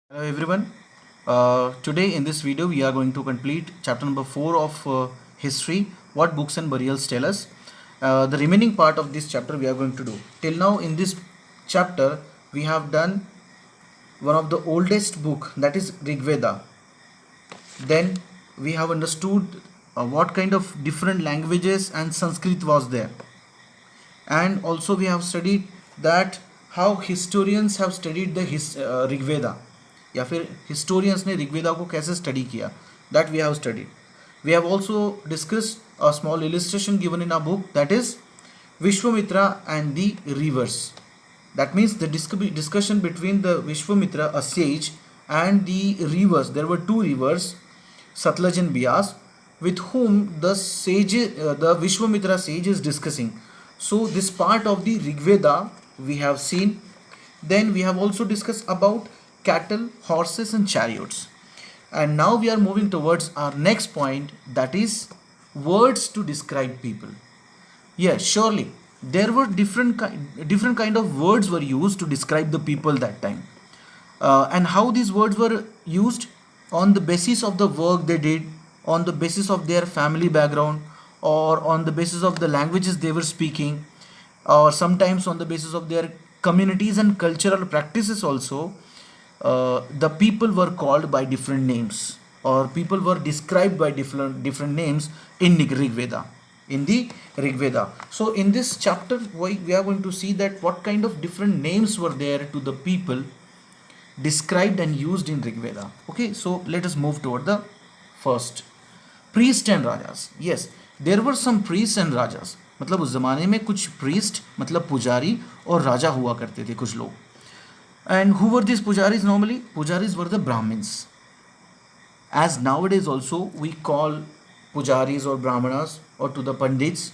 Hello everyone. Today in this video we are going to complete chapter number 4 of history, what books and burials tell us. The remaining part of this chapter we are going to do. Till now in this chapter we have done one of the oldest book, that is Rig Veda. Then we have understood what kind of different languages and Sanskrit was there. And also we have studied that how historians have studied the Rigveda Veda, या फिर historians ने ऋग्वेदा को कैसे study किया, that we have studied. We have also discussed a small illustration given in our book, that is Vishwamitra and the rivers. That means the discussion between the Vishwamitra, a sage, and the rivers. There were two rivers, Satluj and Bias, with whom the Vishwamitra sage is discussing. So this part of the Rig Veda we have seen. Then we have also discussed about cattle, horses and chariots. And now we are moving towards our next point, that is words to describe people. Yes, surely there were different kind of words were used to describe the people that time. And how these words were used on the basis of the work they did, on the basis of their family background, or on the basis of the languages they were speaking, or sometimes on the basis of their communities and cultural practices also. The people were called by different names, or people were described by different names in Rig Veda, in the Rig Veda. So in this chapter we are going to see that what kind of different names were there to the people described and used in Rig Veda. Okay, so let us move toward the first. Priest and Rajas. Yes, there were some priests and Rajas. मतलब उस ज़माने में कुछ priest मतलब पुजारी और राजा हुआ करते थे कुछ लोग. And who were these pujaris normally? Pujaris were the Brahmins. As nowadays also we call pujaris or brahmanas or to the pandits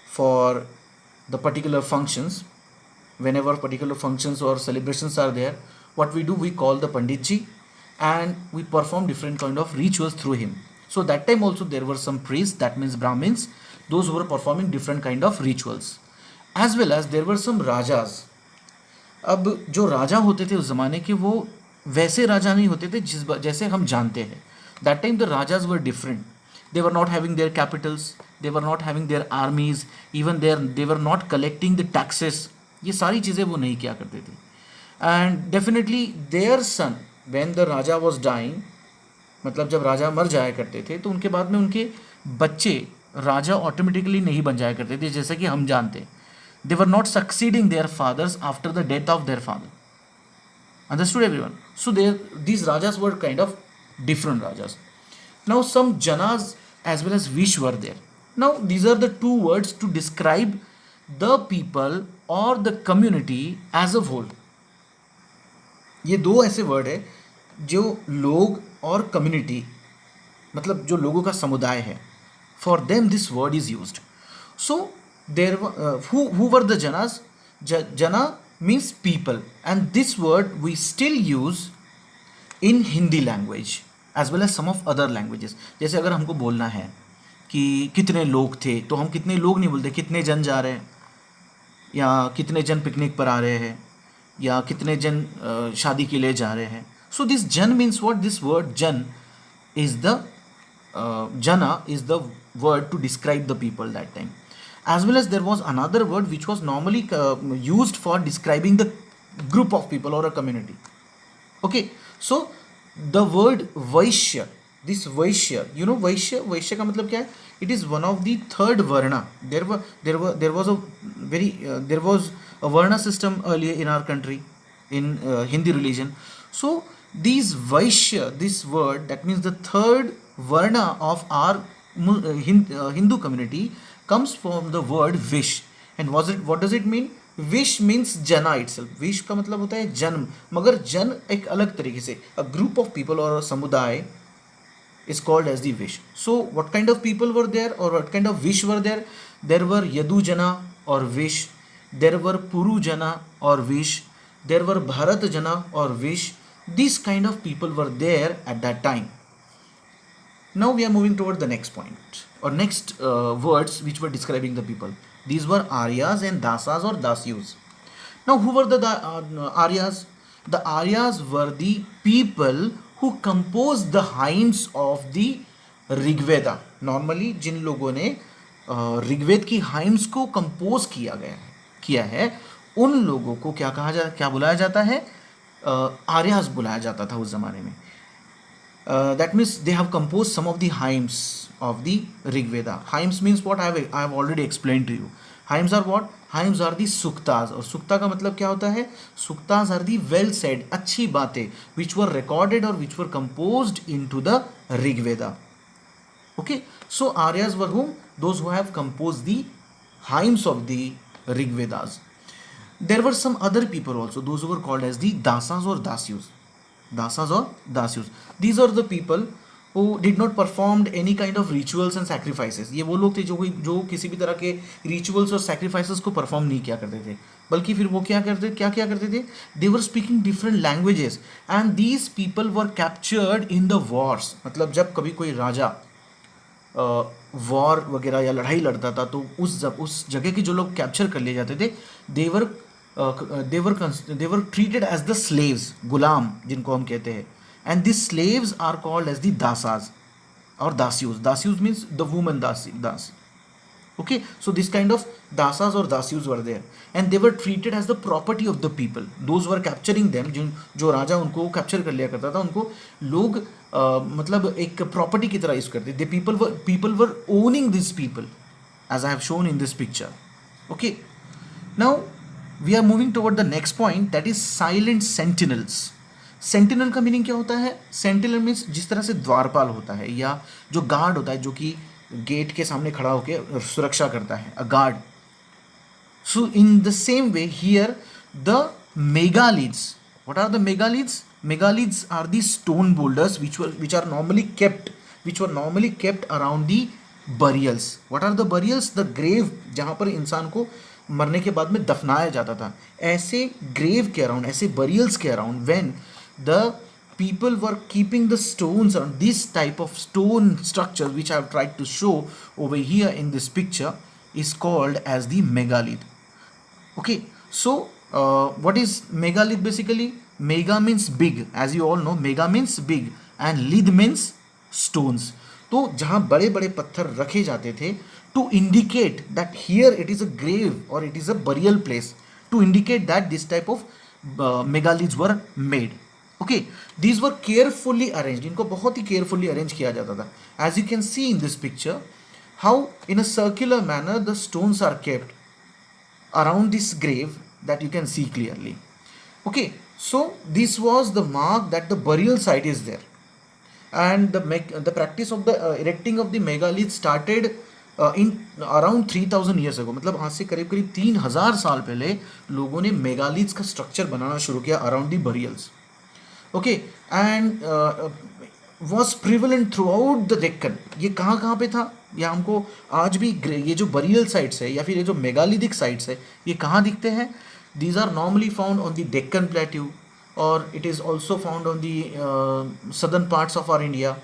for the particular functions. Whenever particular functions or celebrations are there, what we do, we call the panditji and we perform different kind of rituals through him. So that time also there were some priests, that means Brahmins, those who were performing different kind of rituals. As well as there were some rajas. अब जो राजा होते थे उस ज़माने के, वो वैसे राजा नहीं होते थे जैसे हम जानते हैं. That time the rajas were different. They were not having their capitals, they were not having their armies, even they were not collecting the taxes. ये सारी चीज़ें वो नहीं किया करते थे. And definitely their son when the raja was dying, मतलब जब राजा मर जाया करते थे तो उनके बाद में उनके बच्चे राजा ऑटोमेटिकली नहीं बन जाया करते थे जैसे कि हम जानते हैं. They were not succeeding their fathers after the death of their father. Understood everyone? So these rajas were kind of different rajas. Now some janas as well as vish were there. Now these are the two words to describe the people or the community as a whole. ये दो ऐसे word है जो लोग और community, मतलब जो लोगों का समुदाय है, for them this word is used. So there who were the janas? Jana means people, and this word we still use in Hindi language as well as some of other languages. जैसे अगर हमको बोलना है कि कितने लोग थे, तो हम कितने लोग नहीं बोलते, कितने जन जा रहे हैं, या कितने जन पिकनिक पर आ रहे हैं, या कितने जन शादी के लिए जा रहे हैं. So this jan means what? This word jan is the jana is the word to describe the people that time. As well as there was another word which was normally used for describing the group of people or a community. Okay, so the word Vaishya, this Vaishya, you know Vaishya का मतलब क्या है? It is one of the third varna. There was a varna system earlier in our country in Hindi religion. So these Vaishya, this word, that means the third varna of our Hindu community, comes from the word wish. And what does it mean? Wish means jana itself. Wish का मतलब होता है जन्म, मगर जन एक अलग तरीके से, a group of people or a samudai is called as the wish. So what kind of people were there, or what kind of wish were there? There were Yadu jana or wish, there were Puru jana or wish, there were Bharat jana or wish. These kind of people were there at that time. Now we are moving toward the next point, or next words which were describing the people. These were Aryas and Dasas or Dasyus. Now who were the Aryas? The Aryas were the people who composed the hymns of the Rigveda. Normally जिन लोगों ने ऋग्वेद की hymns को compose किया है उन लोगों को क्या बुलाया जाता है? आर्यास बुलाया जाता था उस जमाने में. That means they have composed some of the hymns of the Rig Veda. Hymns means what? I have already explained to you. Hymns are what? Hymns are the suktas. और sukta का मतलब क्या होता है? Suktas are the well said, अच्छी बातें, which were recorded or which were composed into the Rig Veda. Okay, so Aryas were whom? Those who have composed the hymns of the Rig Vedas. There were some other people also, those who were called as the Dasas or Dasyus. Dasas or Dasyus. These are the people who did not performed any kind of rituals and sacrifices. ये वो लोग थे जो किसी भी तरह के rituals और sacrifices को perform नहीं किया करते थे, बल्कि फिर वो क्या किया करते थे? They were speaking different languages and these people were captured in the wars. मतलब जब कभी कोई राजा वॉर वगैरह या लड़ाई लड़ता था तो उस जगह के जो लोग कैप्चर कर लिए जाते थे they were treated as the slaves, गुलाम जिनको हम कहते हैं. And this slaves are called as the dasas और dasyus means the woman dasi. Okay, so this kind of dasas or dasyus were there and they were treated as the property of the people. Those who were capturing them, जो राजा उनको capture कर लिया करता था, उनको लोग मतलब एक प्रॉपर्टी की तरह यूज करते थे. people were owning these people as I have shown in this picture. Okay, now we are moving toward the next point, that is silent sentinels. Sentinel का मीनिंग क्या होता है? सेंटिनल मीन्स जिस तरह से द्वारपाल होता है या जो गार्ड होता है जो कि गेट के सामने खड़ा होकर सुरक्षा करता है, a guard. So in the same way here the megaliths. What are the megaliths? Megaliths are the stone boulders which are normally kept around the burials. what are the burials? the grave, जहाँ पर इंसान को मरने के बाद में दफनाया जाता था. ऐसे ग्रेव के अराउंड, ऐसे बरियल्स के around when the people were keeping the stones on this type of stone structure which I have tried to show over here in this picture is called as the megalith. Okay, so what is megalith basically? Mega means big, as you all know, mega means big and lith means stones. तो जहाँ बड़े बड़े पत्थर रखे जाते थे to indicate that here it is a grave or it is a burial place, to indicate that this type of megaliths were made. Okay, these were carefully arranged. इनको बहुत ही carefully arrange किया जाता था. As you can see in this picture, how in a circular manner the stones are kept around this grave that you can see clearly. Okay, so this was the mark that the burial site is there. And the practice of the erecting of the megalith started in around 3000 years ago. मतलब आज से करीब 3000 साल पहले लोगों ने megaliths का structure बनाना शुरू किया around the burials. Okay, and was prevalent through out the Deccan. ये कहाँ पे था? या हमको आज भी ये जो बरियल साइट्स है या फिर ये जो मेगालिथिक साइट्स है ये कहाँ दिखते हैं? These are normally found on the Deccan plateau और it is also found on the southern parts of our India,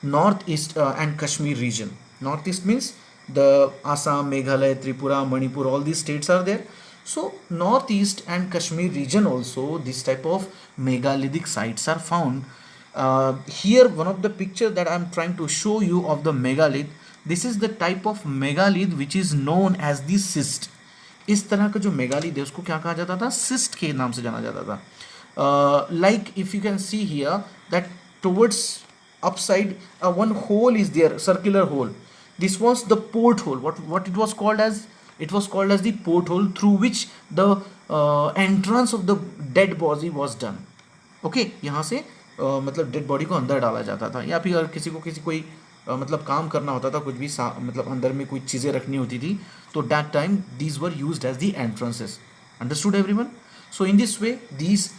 north east and Kashmir region. North east means the Assam, Meghalaya, Tripura, Manipur, all these states are there. So northeast and Kashmir region also this type of megalithic sites are found. Here one of the picture that I am trying to show you of the megalith, this is the type of megalith which is known as the cyst. इस तरह का जो megalith है उसको क्या कहा जाता था? सिस्ट के नाम से जाना जाता था. Like if you can see here that towards upside one hole is there, circular hole. This was the porthole. What it was called as? It was called as the porthole through which the entrance of the dead body was done. Okay, यहाँ से मतलब dead body को अंदर डाला जाता था या फिर अगर किसी कोई मतलब काम करना होता था, कुछ भी मतलब अंदर में कोई चीज़ें रखनी होती थी तो that time these were used as the entrances. Understood everyone? So in this way these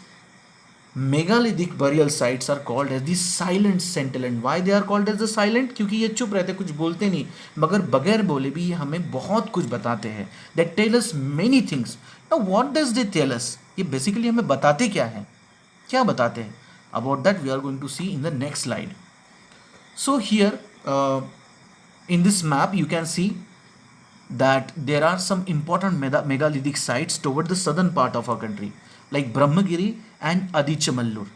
megalithic burial sites are called as the silent sentinel. Why they are called as the silent? क्योंकि ये चुप रहते, कुछ बोलते नहीं, मगर बगैर बोले भी ये हमें बहुत कुछ बताते हैं. They tell us many things. Now what does they tell us? ये बेसिकली हमें बताते क्या है? क्या बताते हैं? About that we are going to see in the next slide. So here in this map you can see that there are some important megalithic sites toward the southern part of our country. like Brahmagiri and Adichamallur.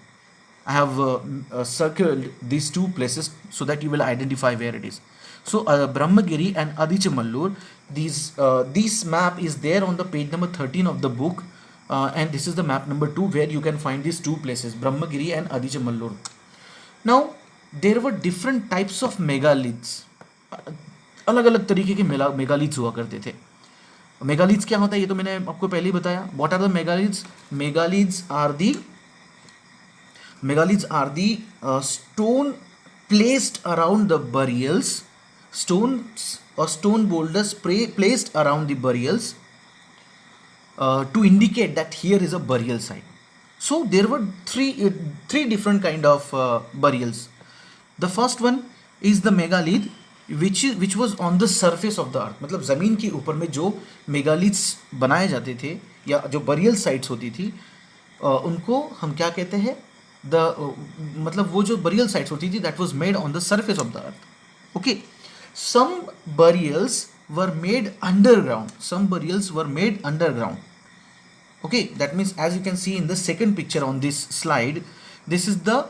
I have circled these two places so that you will identify where it is. So Brahmagiri and Adichamallur, this map is there on the page number 13 of the book, and this is the map number 2 where you can find these two places, Brahmagiri and Adichamallur. Now there were different types of megaliths. अलग अलग तरीके के megaliths हुआ करते थे. Megaliths क्या होता है ये तो मैंने आपको पहले ही बताया. What are the megaliths? Megaliths are the stone placed around the burials, stones or stone boulders placed around the burials to indicate that here is a burial site. So there were three different kind of burials. The first one is the megalith which was on the surface of the earth. मतलब ज़मीन के ऊपर में जो megaliths बनाए जाते थे या जो बरियल साइट्स होती थी उनको हम क्या कहते हैं? मतलब वो जो burial sites होती थी that was made on the surface of the earth. Okay, some burials were made underground. Okay, that means as you can see in the second picture on this slide, this is the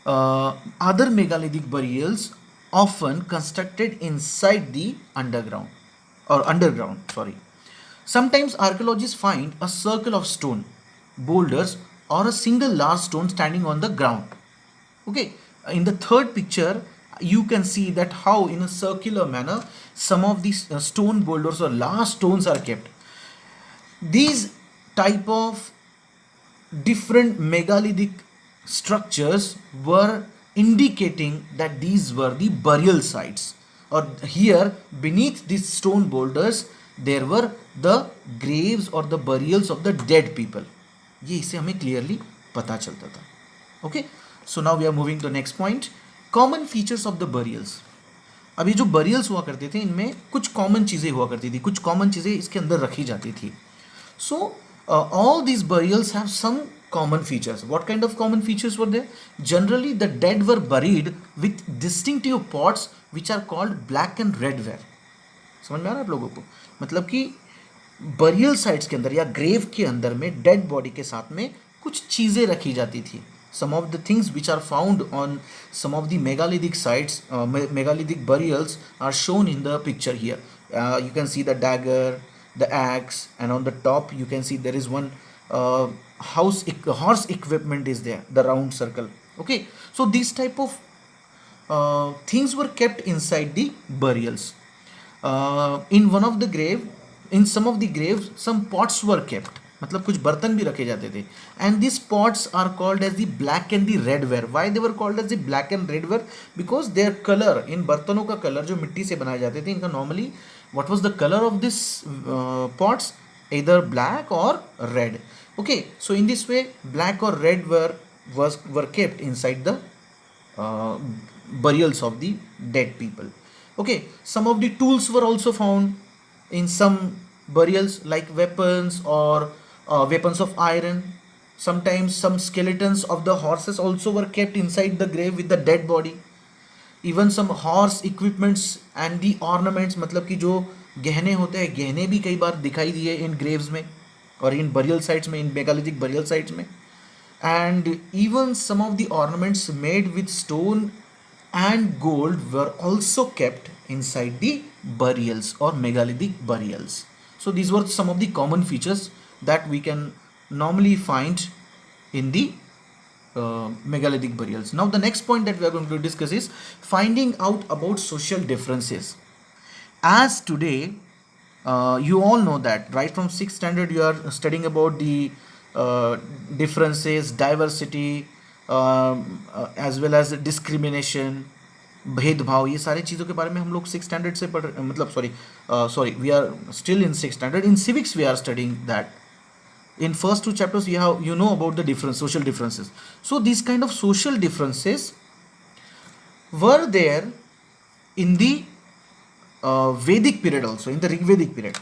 other megalithic burials often constructed inside the underground. Sometimes archaeologists find a circle of stone boulders or a single large stone standing on the ground. Okay, in the third picture you can see that how in a circular manner some of these stone boulders or large stones are kept. These type of different megalithic structures were indicating that these were the burial sites, or here beneath these stone boulders there were the graves or the burials of the dead people. ये इससे हमें clearly पता चलता था. Okay, so now we are moving to next point, common features of the burials. अब ये जो burials हुआ करते थे इनमें कुछ कॉमन चीज़ें हुआ करती थी, कुछ कॉमन चीज़ें इसके अंदर रखी जाती थी. So all these burials have some common features. What kind of common features were there? Generally the dead were buried with distinctive pots which are called black and red ware. समझ में आ रहा है आप लोगों को? मतलब कि बरियल साइट्स के अंदर या ग्रेव के अंदर में डेड बॉडी के साथ में कुछ चीज़ें रखी जाती थी. Some of the things which are found on some of the megalithic sites, megalithic burials are shown in the picture here. You can see the dagger, the axe, and on the top you can see there is one horse equipment is there, the round circle. Okay, so these type of things were kept inside the burials. In one of the grave, in some of the graves some pots were kept, मतलब कुछ बर्तन भी रखे जाते थे. And these pots are called as the black and the red ware. Why they were called as the black and red ware? Because their color, इन बर्तनों का colour जो मिट्टी से बनाए जाते थे इनका normally what was the color of this pots? Either black or red. Okay, so in this way black or red were kept inside the burials of the dead people. Okay, some of the tools were also found in some burials, like weapons or weapons of iron. Sometimes some skeletons of the horses also were kept inside the grave with the dead body. Even some horse equipments and the ornaments, मतलब कि जो गहने होते हैं, गहने भी कई बार दिखाई दिए इन graves में और इन burial sites में, इन megalithic burial sites में. And even some of the ornaments made with stone and gold were also kept inside the burials or megalithic burials. So these were some of the common features that we can normally find in the megalithic burials. Now the next point that we are going to discuss is finding out about social differences. As today you all know that right from 6th standard you are studying about the differences, diversity, as well as discrimination, भेदभाव, ये सारी चीज़ों के बारे में हम लोग 6th standard से पढ़, मतलब sorry we are still in 6th standard. In civics we are studying that. In first 2 chapters you know about the different social differences. So these kind of social differences were there in the Vedic period also, in the Rigvedic period.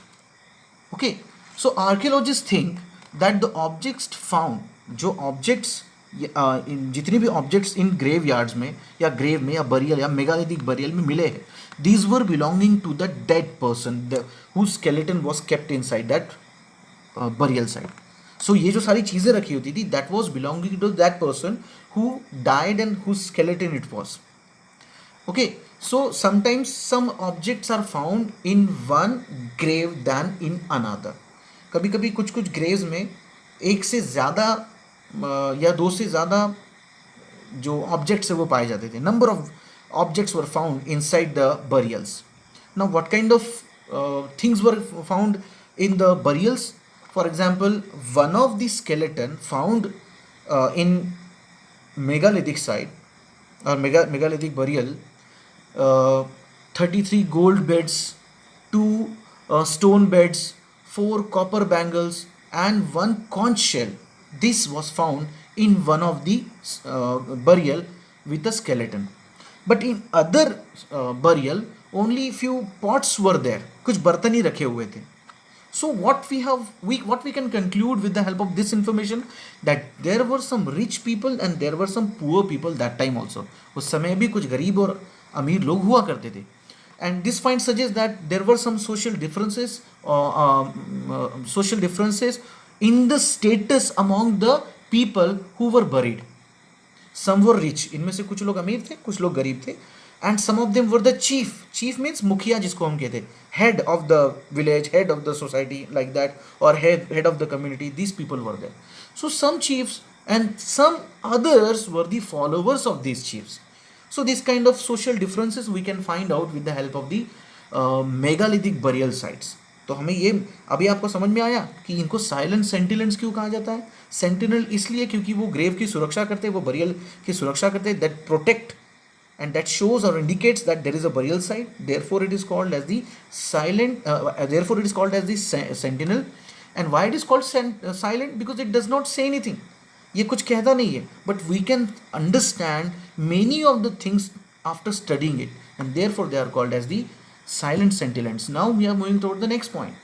Okay, so archaeologists think that the objects found, जो objects जितने भी objects in grave yards में या grave में या burial या megalithic burial में मिले हैं, these were belonging to the dead person whose skeleton was kept inside that burial site. सो ये जो सारी चीज़ें रखी होती थी, that was belonging to that person who died and who skeleton it was. Okay, so sometimes some objects are found in one grave than in another. कभी कभी कुछ कुछ ग्रेव्स में एक से ज़्यादा या दो से ज़्यादा जो ऑब्जेक्ट्स है वो पाए जाते थे. Number of objects were found inside the burials. Now what kind of things were found in the burials? For example, one of the skeleton found in megalithic site or megalithic burial, 33 gold beds, 2 stone beds, 4 copper bangles, and 1 conch shell. This was found in one of the burial with a skeleton. But in other burial, only few pots were there. कुछ बर्तन ही रखे हुए थे. So what we can conclude with the help of this information, that there were some rich people and there were some poor people that time also. उस समय भी कुछ गरीब और अमीर लोग हुआ करते थे. And this find suggests that there were some social differences in the status among the people who were buried. Some were rich, इनमें से कुछ लोग अमीर थे, कुछ लोग गरीब थे. And some of them were the chief. Chief means मुखिया जिसको हम कहते हैं, head of the village, head of the society, like that, or head of the community. These people were there. So some chiefs and some others were the followers of these chiefs. So this kind of social differences we can find out with the help of the megalithic burial sites. तो हमें ये अभी आपको समझ में आया कि इनको साइलेंट सेंटिनेल्स क्यों कहा जाता है. सेंटिनल इसलिए क्योंकि वो ग्रेव की सुरक्षा करते हैं, वो बरियल की सुरक्षा करते हैं, that protect and that shows or indicates that there is a burial site. Therefore it is called as the therefore it is called as the sentinel. And why it is called silent? Because it does not say anything. ये कुछ कहता नहीं है, but we can understand many of the things after studying it, and therefore they are called as the silent sentinels. Now we are moving toward the next point.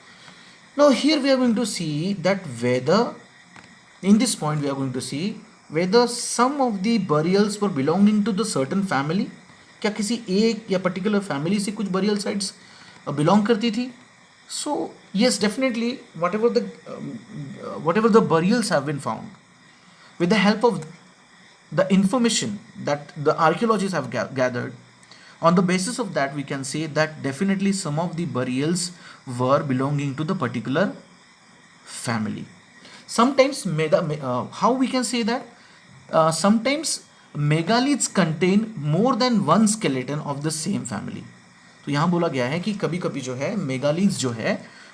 Now here we are going to see that whether in this point we are going to see whether some of the burials were belonging to the certain family. क्या किसी एक या particular family से कुछ burial sites belong करती थी? So yes, definitely whatever the burials have been found, with the help of the information that the archaeologists have gathered, on the basis of that we can say that definitely some of the burials were belonging to the particular family. Sometimes how we can say that? Sometimes megaliths contain more than one skeleton of the same family. तो यहाँ बोला गया है कि कभी कभी जो है मेगालिथ्स जो है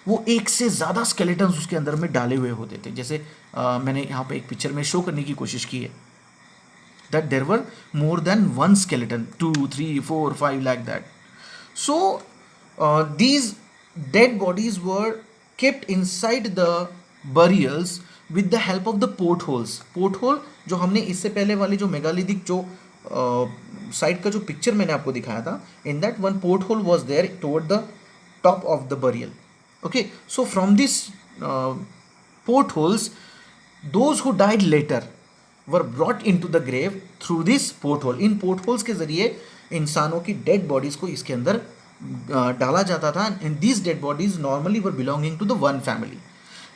वो एक से ज़्यादा स्केलेटन्स उसके अंदर में डाले हुए होते थे. जैसे मैंने यहाँ पे एक पिक्चर में शो करने की कोशिश की है, that there were more than one skeleton, 2, 3, 4, 5 like that. So these dead bodies were kept inside the burials with the help of the portholes. Porthole जो हमने इससे पहले वाले जो मेगालिथिक जो साइट का जो पिक्चर मैंने आपको दिखाया था, in that one porthole was there toward the top of the burial. Okay, so from these portholes, those who died later were brought into the grave through this porthole. In portholes के जरिए इंसानों की dead bodies को इसके अंदर डाला जाता था, and these dead bodies normally were belonging to the one family.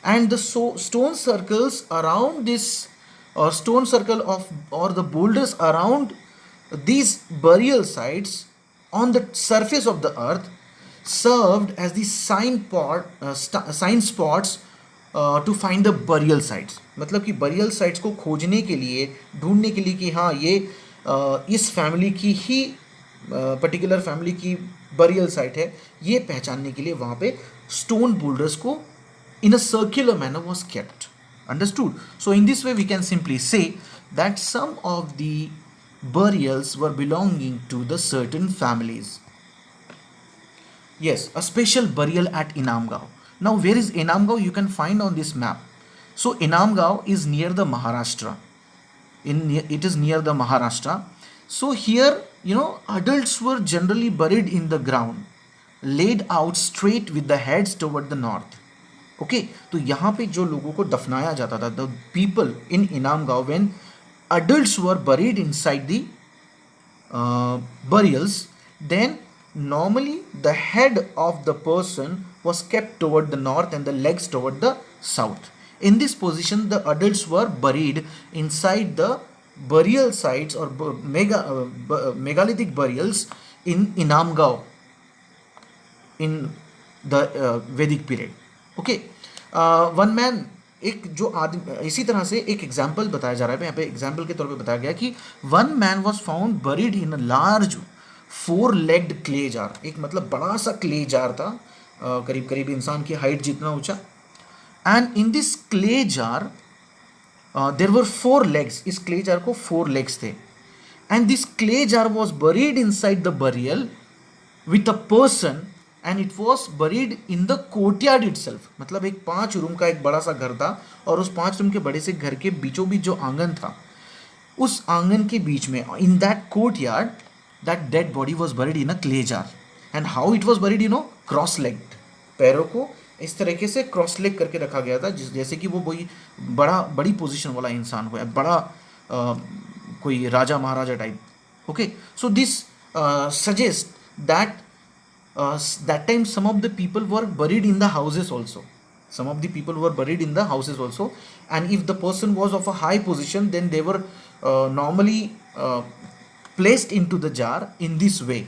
And the stone circles around this, or stone circle of, or the boulders around these burial sites on the surface of the earth served as the sign spots to find the burial sites. मतलब कि burial sites को खोजने के लिए, ढूंढने के लिए कि हाँ ये इस फैमिली की ही पर्टिकुलर फैमिली की burial site है, ये पहचानने के लिए वहाँ पे stone boulders को in a circular manner was kept. Understood? So in this way we can simply say that some of the burials were belonging to the certain families. Yes, a special burial at Inamgaon. Now where is Inamgaon? You can find on this map. So Inamgaon is near the Maharashtra. It is near the Maharashtra. So here, adults were generally buried in the ground, laid out straight with the heads toward the north. Okay, तो यहाँ पे जो लोगों को दफनाया जाता था, the people in Inamgaon, when adults were buried inside the burials, then normally the head of the person was kept toward the north and the legs toward the south. In this position, the adults were buried inside the burial sites or megalithic burials in Inamgao in the Vedic period. Okay, one man, एक जो आदमी, इसी तरह से एक example बताया जा रहा है यहाँ पे, एग्जाम्पल के तौर पे बताया गया कि one man was found buried in a large 4-legged clay jar. एक मतलब बड़ा सा क्ले जार था, करीब करीब इंसान की हाइट जितना ऊंचा. And in this clay jar there were 4 legs. इस क्ले जार को 4 legs थे. And this clay jar was buried in side the burial with a person and it was buried in the courtyard itself. मतलब एक 5 room का एक बड़ा सा घर था और उस 5 रूम के बड़े से घर के बीचों बीच जो आंगन था, उस आंगन के बीच में, in that courtyard, that dead body was buried in a clay jar. And how it was buried, you know, cross legged. पैरों को इस तरीके से क्रॉस लेग करके रखा गया था, जैसे कि वो कोई बड़ी पोजीशन वाला इंसान हो, बड़ा कोई राजा महाराजा type. Okay, so this suggest that that time some of the people were buried in the houses also. Some of the people were buried in the houses also, and if the person was of a high position, then they were normally placed into the jar in this way,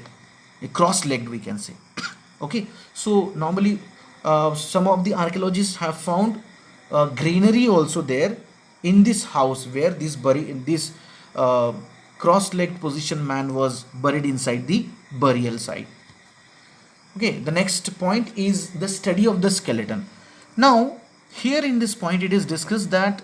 cross-legged we can say. Okay, so normally some of the archaeologists have found greenery also there in this house where this cross-legged position man was buried inside the burial site. Okay, the next point is the study of the skeleton. Now here in this point it is discussed that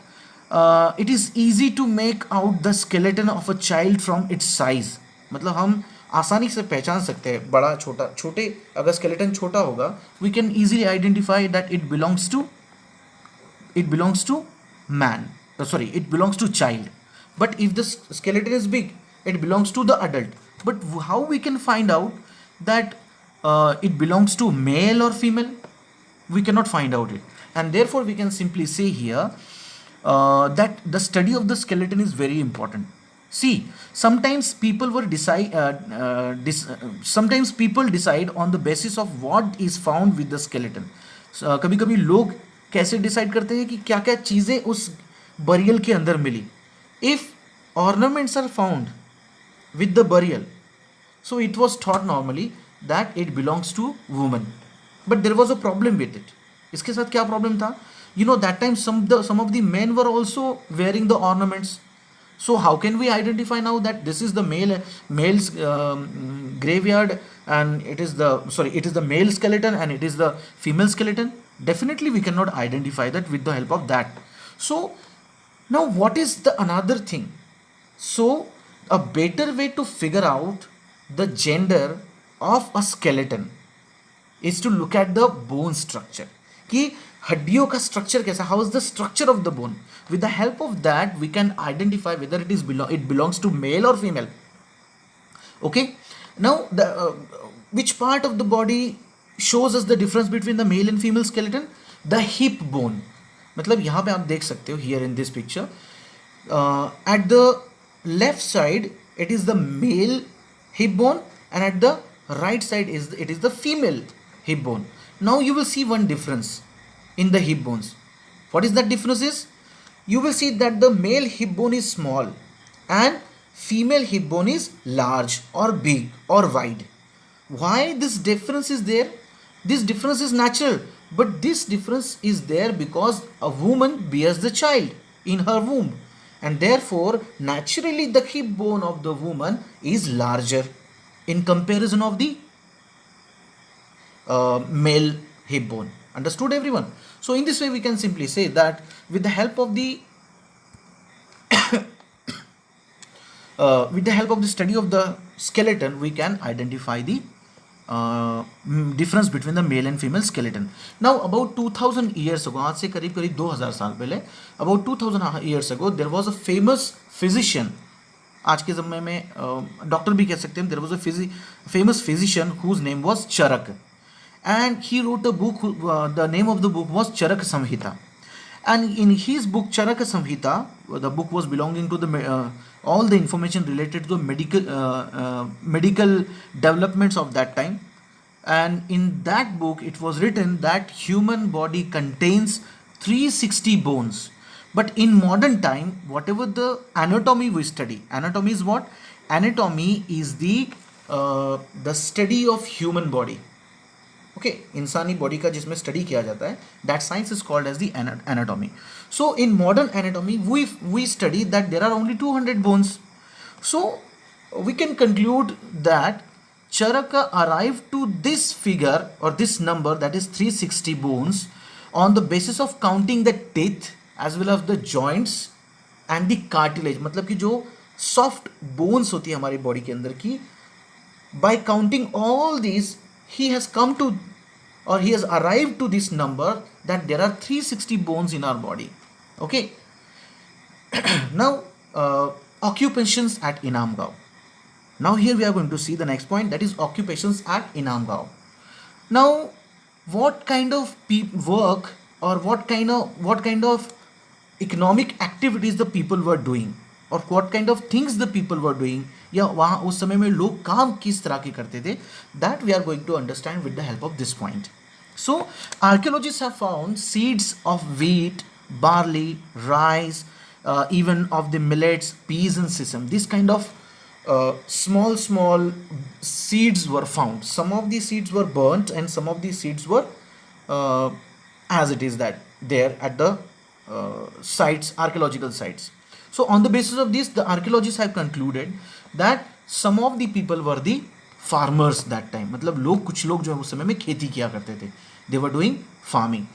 it is easy to make out the skeleton of a child from its size. मतलब हम आसानी से पहचान सकते हैं बड़ा छोटा, छोटे अगर skeleton छोटा होगा, we can easily identify that it belongs to man, it belongs to child. But if the skeleton is big, it belongs to the adult. But how we can find out that it belongs to male or female? We cannot find out it, and therefore we can simply say here that the study of the skeleton is very important. See, sometimes people decide on the basis of what is found with the skeleton. कभी कभी लोग कैसे decide करते हैं कि क्या क्या चीज़ें उस बरियल के अंदर मिली. If ornaments are found with the burial, so it was thought normally that it belongs to woman. But there was a problem with it. इसके साथ क्या problem था? You know, that time some of the men were also wearing the ornaments. So how can we identify now that this is the male's graveyard and it is the male skeleton and it is the female skeleton? Definitely we cannot identify that with the help of that. So now what is the another thing? So a better way to figure out the gender of a skeleton is to look at the bone structure. कि हड्डियों का structure कैसा, how is the structure of the bone. With the help of that we can identify whether it belongs to male or female. Okay, now the which part of the body shows us the difference between the male and female skeleton? The hip bone. मतलब यहाँ पे आप देख सकते हो here in this picture, at the left side it is the male hip bone and at the right side it is the female hip bone. Now you will see one difference in the hip bones. What is that difference is? You will see that the male hip bone is small and female hip bone is large or big or wide. Why this difference is there? This difference is natural, but this difference is there because a woman bears the child in her womb, and therefore naturally the hip bone of the woman is larger in comparison of the male hip bone. Understood everyone? So in this way we can simply say that with the help of the study of the skeleton we can identify the difference between the male and female skeleton. Now about 2000 years ago, आज से करीब 2000 साल पहले, about 2000 years ago there was a famous physician, आज के ज़माने में doctor भी कह सकते हैं, there was a famous physician whose name was Charak, and he wrote a book, the name of the book was Charak Samhita, and in his book Charak Samhita, the book was belonging to the all the information related to the medical developments of that time, and in that book it was written that human body contains 360 bones. But in modern time, whatever the anatomy we study, anatomy is what? Anatomy is the study of human body. Okay इंसानी body का जिसमें study किया जाता है, that science is called as the anatomy. So in modern anatomy we study that there are only 200 bones. So we can conclude that Charaka arrived to this figure or this number, that is 360 bones, on the basis of counting the teeth as well as the joints and the cartilage. मतलब कि जो soft bones होती है हमारी body के अंदर की, by counting all these he has come to, or he has arrived to this number, that there are 360 bones in our body. Okay. Now occupations at Inamgaon. Now here we are going to see the next point, that is occupations at Inamgaon. Now what kind of work or what kind of economic activities the people were doing, or what kind of things the people were doing, या वहाँ उस समय में लोग काम किस तरह के करते थे, that we are going to understand with the help of this point. So archaeologists have found seeds of wheat, barley, rice, even of the millets, peas and sesame. This kind of small seeds were found. Some of these seeds were burnt and some of these seeds were as it is that there at the sites, archaeological sites. So on the basis of this, the archaeologists have concluded that some of the people were the farmers that time. मतलब लोग, कुछ लोग जो है उस समय में खेती किया करते थे. They were doing farming.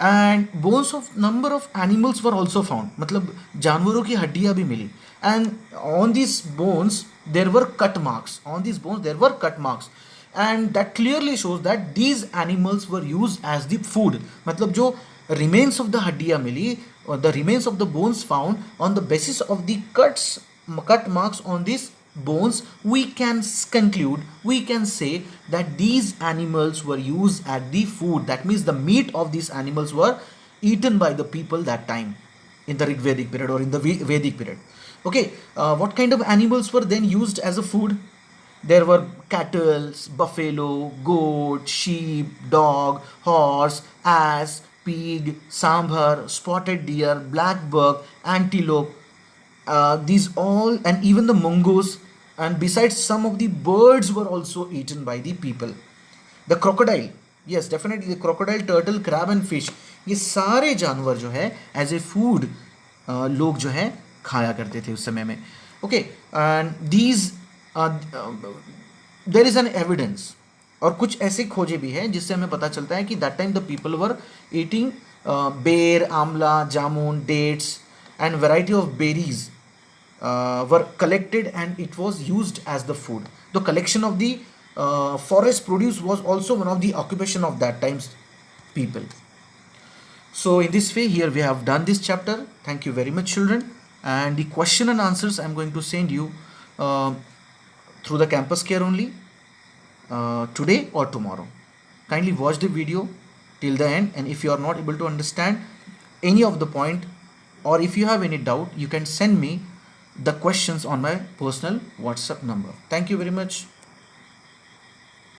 And bones of number of animals were also found. मतलब जानवरों की हड्डियाँ भी मिली. And on these bones there were cut marks. On these bones there were cut marks. And that clearly shows that these animals were used as the food. मतलब जो remains of the हड्डियाँ मिली, or the remains of the bones found, on the basis of the cut marks on these bones, we can conclude, we can say that these animals were used as the food. That means the meat of these animals were eaten by the people that time in the Rigvedic period or in the Vedic period. Okay, what kind of animals were then used as a food? There were cattle, buffalo, goat, sheep, dog, horse, ass, pig, sambar, spotted deer, black buck, antelope, these all, and even the mongoose, and besides some of the birds were also eaten by the people. The crocodile, yes definitely the crocodile, turtle, crab and fish, ये सारे जानवर जो है as a food लोग जो है खाया करते थे उस समय में. Okay, and these there is an evidence, और कुछ ऐसे खोजे भी हैं जिससे हमें पता चलता है कि that time the people were eating ber, amla, jamun, dates and variety of berries were collected and it was used as the food. The collection of the forest produce was also one of the occupation of that time's people. So in this way here we have done this chapter. Thank you very much children, and the question and answers I'm going to send you through the campus care only today or tomorrow. Kindly watch the video till the end, and if you are not able to understand any of the point, or if you have any doubt, you can send me the questions on my personal WhatsApp number. Thank you very much.